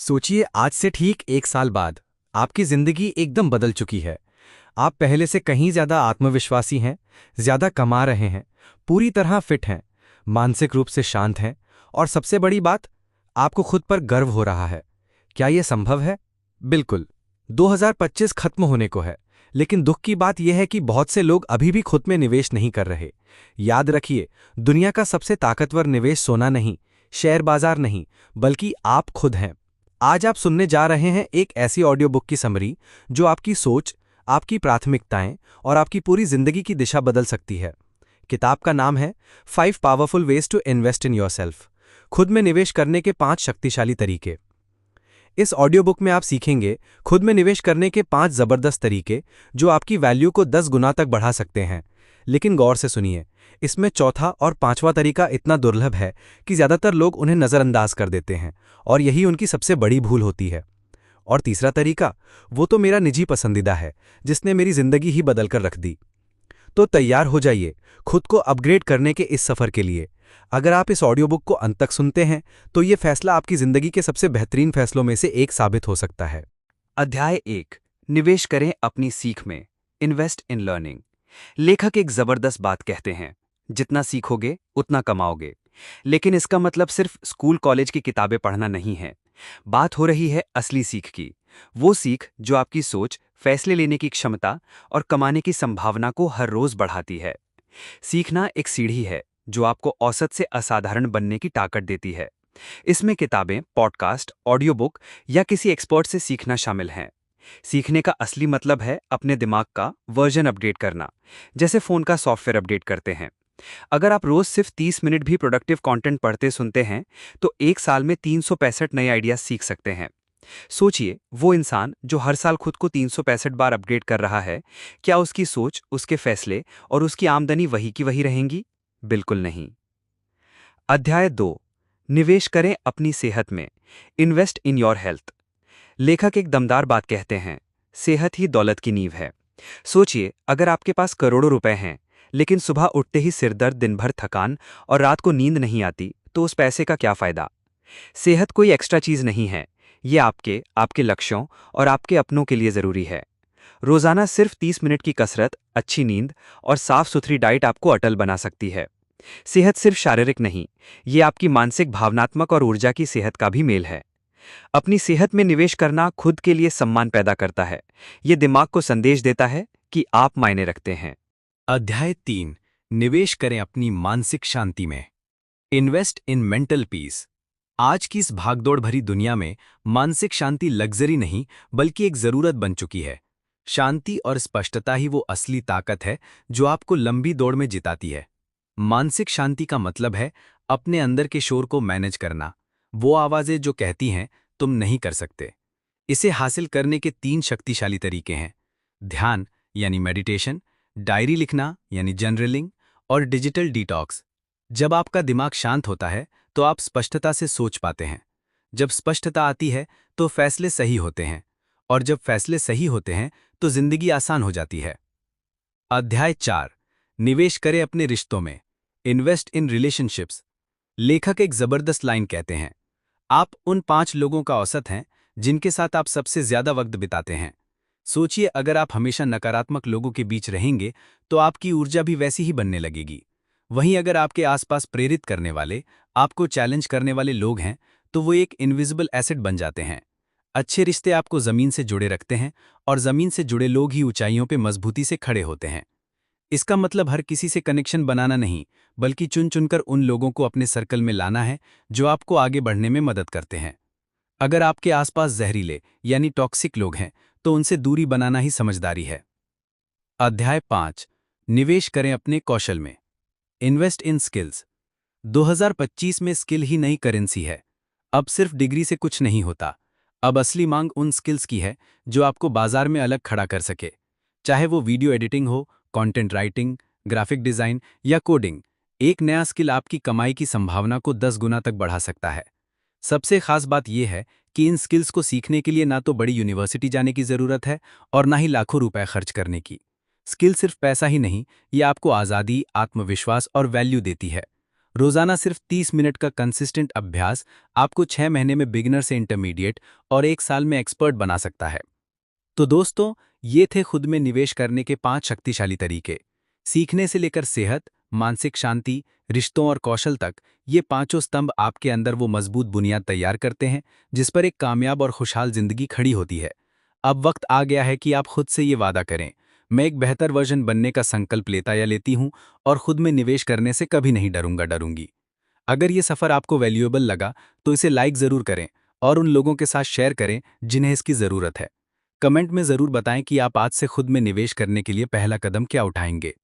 सोचिए आज से ठीक 1 साल बाद आपकी जिंदगी एकदम बदल चुकी है। आप पहले से कहीं ज्यादा आत्मविश्वासी हैं, ज्यादा कमा रहे हैं, पूरी तरह फिट हैं, मानसिक रूप से शांत हैं और सबसे बड़ी बात, आपको खुद पर गर्व हो रहा है। क्या यह संभव है? बिल्कुल। 2025 खत्म होने को है, लेकिन दुख की बात यह है कि बहुत से लोग अभी भी खुद में निवेश नहीं कर रहे। याद रखिए, दुनिया का सबसे ताकतवर निवेश सोना नहीं, शेयर बाजार नहीं, बल्कि आप खुद हैं। आज आप सुनने जा रहे हैं एक ऐसी ऑडियो बुक की समरी जो आपकी सोच, आपकी प्राथमिकताएं और आपकी पूरी जिंदगी की दिशा बदल सकती है। किताब का नाम है 5 powerful ways to invest in yourself. खुद में निवेश करने के 5 शक्तिशाली तरीके। इस ऑडियो बुक में आप सीखेंगे खुद में निवेश करने के 5 जबरदस्त तरीके जो आपकी वैल्यू को 10 गुना तक बढ़ा सकते हैं। लेकिन गौर से सुनिए, इसमें चौथा और पांचवा तरीका इतना दुर्लभ है कि ज्यादातर लोग उन्हें नजरअंदाज कर देते हैं और यही उनकी सबसे बड़ी भूल होती है। और तीसरा तरीका, वो तो मेरा निजी पसंदीदा है, जिसने मेरी जिंदगी ही बदल कर रख दी। तो तैयार हो जाइए खुद को अपग्रेड करने के इस सफर के लिए। अगर आप इस ऑडियो बुक को अंत तक सुनते हैं तो ये फैसला आपकी जिंदगी के सबसे बेहतरीन फैसलों में से एक साबित हो सकता है। अध्याय 1। निवेश करें अपनी सीख में। Invest in learning. लेखक एक जबरदस्त बात कहते हैं, जितना सीखोगे उतना कमाओगे। लेकिन इसका मतलब सिर्फ स्कूल कॉलेज की किताबें पढ़ना नहीं है। बात हो रही है असली सीख की। वो सीख जो आपकी सोच, फैसले लेने की क्षमता और कमाने की संभावना को हर रोज बढ़ाती है। सीखना एक सीढ़ी है जो आपको औसत से असाधारण बनने की ताकत देती है। इसमें किताबें, पॉडकास्ट, ऑडियो बुक या किसी एक्सपर्ट से सीखना शामिल हैं। सीखने का असली मतलब है अपने दिमाग का वर्जन अपडेट करना, जैसे फोन का सॉफ्टवेयर अपडेट करते हैं। अगर आप रोज सिर्फ 30 मिनट भी प्रोडक्टिव कंटेंट पढ़ते सुनते हैं तो एक साल में 365 नए आइडिया सीख सकते हैं। सोचिए, वो इंसान जो हर साल खुद को 365 बार अपडेट कर रहा है, क्या उसकी सोच, उसके फैसले और उसकी आमदनी वही की वही रहेंगी? बिल्कुल नहीं। अध्याय 2। निवेश करें अपनी सेहत में। Invest in your health. लेखक एक दमदार बात कहते हैं, सेहत ही दौलत की नींव है। सोचिए, अगर आपके पास करोड़ों रुपए हैं, लेकिन सुबह उठते ही सिर दर्द, दिन भर थकान और रात को नींद नहीं आती, तो उस पैसे का क्या फायदा? सेहत कोई एक्स्ट्रा चीज नहीं है, ये आपके आपके लक्ष्यों और आपके अपनों के लिए जरूरी है। रोजाना सिर्फ 30 मिनट की कसरत, अच्छी नींद और साफ सुथरी डाइट आपको अटल बना सकती है। सेहत सिर्फ शारीरिक नहीं, ये आपकी मानसिक, भावनात्मक और ऊर्जा की सेहत का भी मेल है। अपनी सेहत में निवेश करना खुद के लिए सम्मान पैदा करता है। ये दिमाग को संदेश देता है कि आप मायने रखते हैं। अध्याय 3। निवेश करें अपनी मानसिक शांति में। Invest in mental peace. आज की इस भागदौड़ भरी दुनिया में मानसिक शांति लग्जरी नहीं, बल्कि एक जरूरत बन चुकी है। शांति और स्पष्टता ही वो असली ताकत है जो आपको लंबी दौड़ में जिताती है। मानसिक शांति का मतलब है अपने अंदर के शोर को मैनेज करना, वो आवाजें जो कहती हैं तुम नहीं कर सकते। इसे हासिल करने के 3 शक्तिशाली तरीके हैं: ध्यान यानी मेडिटेशन, डायरी लिखना यानी जर्नलिंग और डिजिटल डिटॉक्स। जब आपका दिमाग शांत होता है तो आप स्पष्टता से सोच पाते हैं। जब स्पष्टता आती है तो फैसले सही होते हैं, और जब फैसले सही होते हैं तो जिंदगी आसान हो जाती है। अध्याय 4। निवेश करें अपने रिश्तों में। Invest in relationships. लेखक एक जबरदस्त लाइन कहते हैं, आप उन 5 लोगों का औसत हैं जिनके साथ आप सबसे ज्यादा वक्त बिताते हैं। सोचिए, अगर आप हमेशा नकारात्मक लोगों के बीच रहेंगे तो आपकी ऊर्जा भी वैसी ही बनने लगेगी। वहीं अगर आपके आसपास प्रेरित करने वाले, आपको चैलेंज करने वाले लोग हैं, तो वो एक इनविजिबल एसेट बन जाते हैं। अच्छे रिश्ते आपको जमीन से जुड़े रखते हैं, और जमीन से जुड़े लोग ही ऊंचाइयों पे मजबूती से खड़े होते हैं। इसका मतलब हर किसी से कनेक्शन बनाना नहीं, बल्कि चुन चुनकर उन लोगों को अपने सर्कल में लाना है जो आपको आगे बढ़ने में मदद करते हैं। अगर आपके आसपास जहरीले यानी टॉक्सिक लोग हैं तो उनसे दूरी बनाना ही समझदारी है। अध्याय 5। निवेश करें अपने कौशल में। Invest in skills. 2025 में स्किल ही नई करेंसी है। अब सिर्फ डिग्री से कुछ नहीं होता। अब असली मांग उन स्किल्स की है जो आपको बाजार में अलग खड़ा कर सके। चाहे वो वीडियो एडिटिंग हो, कंटेंट राइटिंग, ग्राफिक डिजाइन या कोडिंग, एक नया स्किल आपकी कमाई की संभावना को 10 गुना तक बढ़ा सकता है। सबसे खास बात यह है कि इन स्किल्स को सीखने के लिए ना तो बड़ी यूनिवर्सिटी जाने की जरूरत है और ना ही लाखों रुपए खर्च करने की। स्किल सिर्फ पैसा ही नहीं, ये आपको आज़ादी, आत्मविश्वास और वैल्यू देती है। रोजाना सिर्फ 30 मिनट का कंसिस्टेंट अभ्यास आपको 6 महीने में बिगिनर से इंटरमीडिएट और 1 साल में एक्सपर्ट बना सकता है। तो दोस्तों, ये थे खुद में निवेश करने के 5 शक्तिशाली तरीके। सीखने से लेकर सेहत, मानसिक शांति, रिश्तों और कौशल तक, ये पांचों स्तंभ आपके अंदर वो मजबूत बुनियाद तैयार करते हैं जिस पर एक कामयाब और खुशहाल जिंदगी खड़ी होती है। अब वक्त आ गया है कि आप खुद से ये वादा करें, मैं एक बेहतर वर्जन बनने का संकल्प लेता या लेती हूं और खुद में निवेश करने से कभी नहीं डरूंगी। अगर ये सफर आपको वैल्यूएबल लगा तो इसे लाइक जरूर करें और उन लोगों के साथ शेयर करें जिन्हें इसकी जरूरत है। कमेंट में जरूर बताएं कि आप आज से खुद में निवेश करने के लिए पहला कदम क्या उठाएंगे।